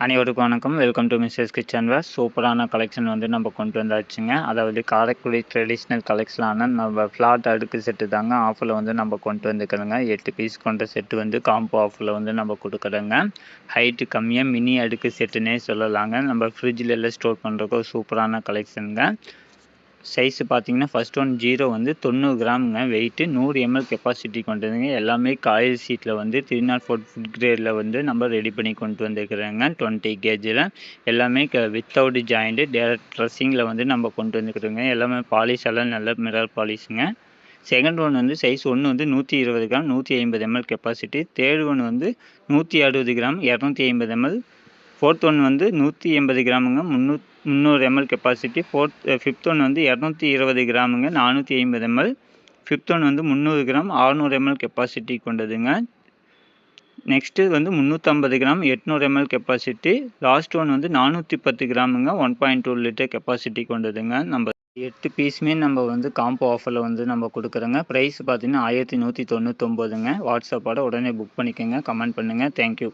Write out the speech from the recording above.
அனைவருக்கும் வணக்கம். Welcome to Mrs kitchen வேர். சூப்பரான கலெக்ஷன் வந்து நம்ம கொண்டு வந்தாச்சுங்க. அதாவது காரைக்குடி ட்ரெடிஷ்னல் கலெக்ஷனான நம்ம ஃப்ளாட் அடுக்கு செட்டு தாங்க ஆஃபரில் வந்து நம்ம கொண்டு வந்துக்கிறோங்க. 8 பீஸ் கொண்ட செட்டு வந்து காம்போ ஆஃபரில் வந்து நம்ம கொடுக்குறோங்க. ஹைட்டு கம்மியாக மினி அடுக்கு செட்டுன்னே சொல்லலாங்க. நம்ம ஃப்ரிட்ஜில் எல்லாம் ஸ்டோர் பண்ணுறதுக்கு ஒரு சூப்பரான கலெக்ஷனுங்க. சைஸு பார்த்தீங்கன்னா ஃபஸ்ட் ஒன் 0 வந்து 90 கிராமுங்க. வெயிட்டு 100 ml கெப்பாசிட்டி கொண்டதுங்க. எல்லாமே காயில் ஷீட்டில் வந்து 304 ஃபுட் கிரேடில் வந்து நம்ம ரெடி பண்ணி கொண்டு வந்துருக்குறோங்க. 20 கேஜில் எல்லாமே வித்தவுட் ஜாயிண்ட்டு டேரக்ட் ட்ரெஸ்ஸிங்கில் வந்து நம்ம கொண்டு வந்துருக்குறோங்க. எல்லாமே பாலிஷ் எல்லாம் நல்ல மிரர் பாலிஷுங்க. செகண்ட் ஒன் வந்து சைஸ் ஒன்று வந்து 120 gram 150 ml capacity. Third one வந்து 160 கிராம் 250 ml. ஃபோர்த் ஒன் வந்து 180 கிராமுங்க 300 ml கெப்பாசிட்டி. ஃபிஃப்த் ஒன் வந்து 220 கிராமுங்க 450 ml. ஃபிஃப்த் ஒன் வந்து 300 கிராம் 600 ml கெப்பாசிட்டி கொண்டதுங்க. நெக்ஸ்ட்டு வந்து 350 gram 800 ml capacity. Last one வந்து 410 கிராமுங்க 1.2 லிட்டர் கெப்பாசிட்டி கொண்டதுங்க. நம்ம 8 பீஸுமே நம்ம வந்து காம்போ ஆஃபரில் வந்து நம்ம கொடுக்குறோங்க. ப்ரைஸ் பார்த்தீங்கன்னா 1199ங்க. வாட்ஸ்அப்போட உடனே புக் பண்ணிக்கோங்க. கமெண்ட் பண்ணுங்கள். தேங்க்யூ.